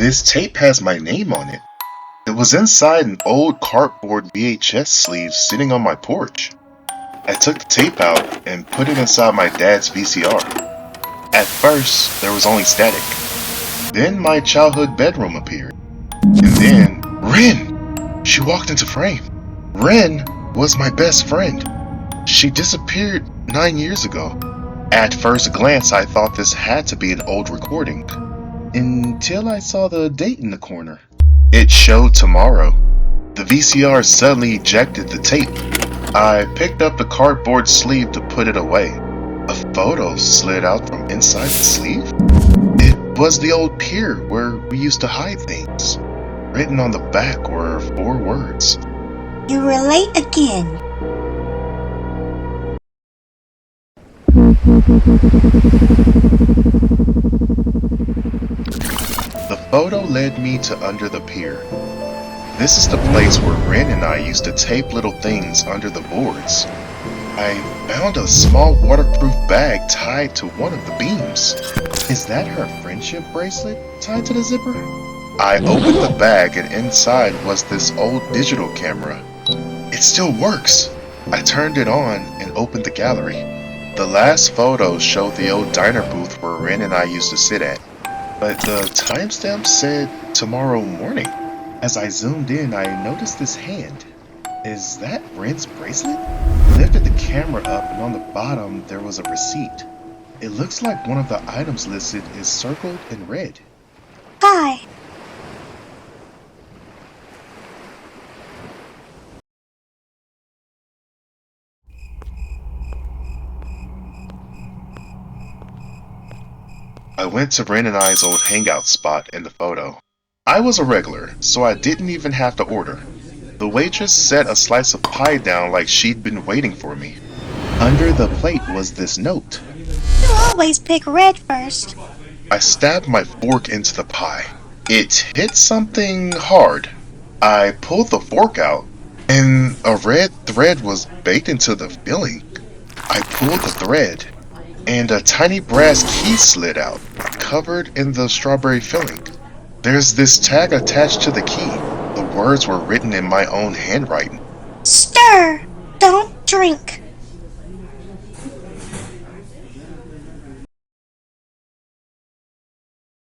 This tape has my name on it. It was inside an old cardboard VHS sleeve sitting on my porch. I took the tape out and put it inside my dad's VCR. At first, there was only static. Then my childhood bedroom appeared. And then, Ren! She walked into frame. Ren was my best friend. She disappeared 9 years ago. At first glance, I thought this had to be an old recording. Until I saw the date in the corner. It showed tomorrow. The VCR suddenly ejected the tape. I picked up the cardboard sleeve to put it away. A photo slid out from inside the sleeve. It was the old pier where we used to hide things. Written on the back were 4 words. You were late again. The photo led me to under the pier. This is the place where Ren and I used to tape little things under the boards. I found a small waterproof bag tied to one of the beams. Is that her friendship bracelet tied to the zipper? I opened the bag and inside was this old digital camera. It still works. I turned it on and opened the gallery. The last photo showed the old diner booth where Ren and I used to sit at. But the timestamp said tomorrow morning. As I zoomed in, I noticed this hand. Is that Ren's bracelet? I lifted the camera up and on the bottom there was a receipt. It looks like one of the items listed is circled in red. Hi. I went to Ren and I's old hangout spot in the photo. I was a regular, so I didn't even have to order. The waitress set a slice of pie down like she'd been waiting for me. Under the plate was this note. You always pick red first. I stabbed my fork into the pie. It hit something hard. I pulled the fork out, and a red thread was baked into the filling. I pulled the thread, and a tiny brass key slid out, covered in the strawberry filling. There's this tag attached to the key. The words were written in my own handwriting. Stir, don't drink.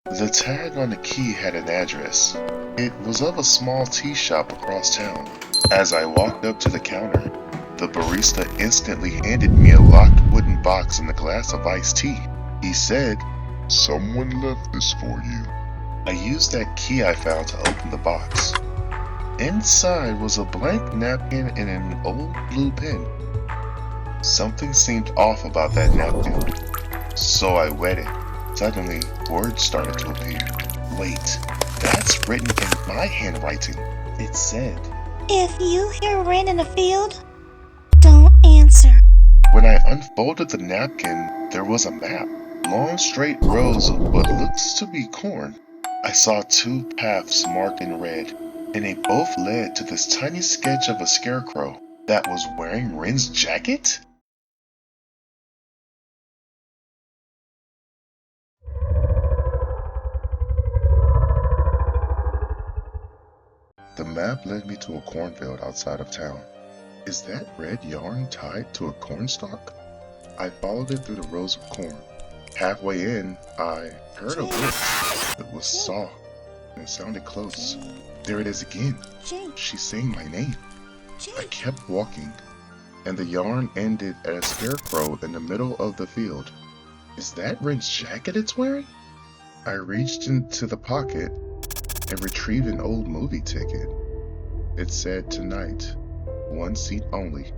The tag on the key had an address. It was of a small tea shop across town. As I walked up to the counter, the barista instantly handed me a locked wooden box and a glass of iced tea. He said, "Someone left this for you." I used that key I found to open the box. Inside was a blank napkin and an old blue pen. Something seemed off about that napkin, so I wet it. Suddenly, words started to appear. Wait, that's written in my handwriting. It said, If you hear Ren in the field, don't answer. When I unfolded the napkin, there was a map. Long straight rows of what looks to be corn. I saw 2 paths marked in red, and they both led to this tiny sketch of a scarecrow that was wearing Ren's jacket? The map led me to a cornfield outside of town. Is that red yarn tied to a cornstalk? I followed it through the rows of corn. Halfway in, I heard a voice. It was soft and sounded close. There it is again. She's saying my name. I kept walking, and the yarn ended at a scarecrow in the middle of the field. Is that Ren's jacket it's wearing? I reached into the pocket and retrieved an old movie ticket. It said tonight, 1 seat only,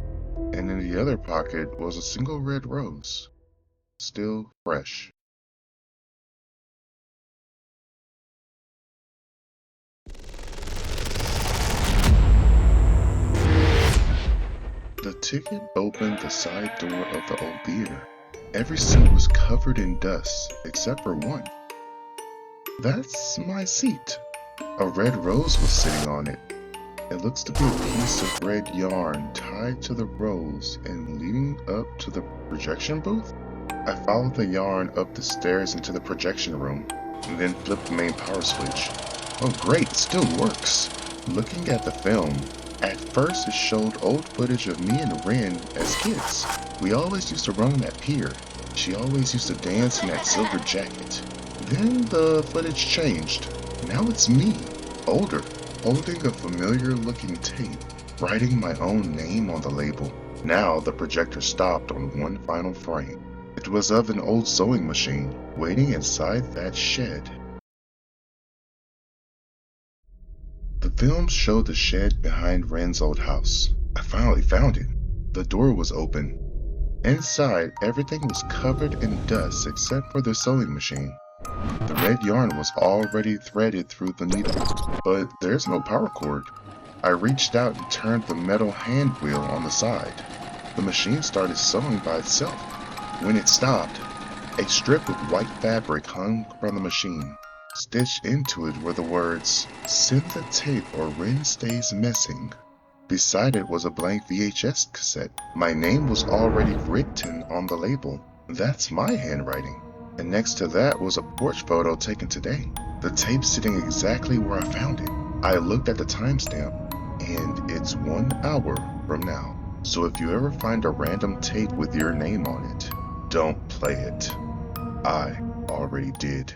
and in the other pocket was a single red rose, still fresh. The ticket opened the side door of the old theater. Every seat was covered in dust except for one. That's my seat. A red rose was sitting on it. It looks to be a piece of red yarn tied to the rose and leading up to the projection booth. I followed the yarn up the stairs into the projection room and then flipped the main power switch. Oh great, it still works. Looking at the film, at first it showed old footage of me and Ren as kids. We always used to run on that pier. She always used to dance in that silver jacket. Then the footage changed. Now it's me, older, holding a familiar looking tape, writing my own name on the label. Now the projector stopped on one final frame. It was of an old sewing machine waiting inside that shed. The film showed the shed behind Ren's old house. I finally found it. The door was open. Inside, everything was covered in dust except for the sewing machine. The red yarn was already threaded through the needle, but there's no power cord. I reached out and turned the metal hand wheel on the side. The machine started sewing by itself. When it stopped, a strip of white fabric hung from the machine. Stitched into it were the words, "Send the tape or Ren stays missing." Beside it was a blank VHS cassette. My name was already written on the label. That's my handwriting. And next to that was a porch photo taken today. The tape sitting exactly where I found it. I looked at the timestamp, and it's 1 hour from now. So if you ever find a random tape with your name on it, don't play it. I already did.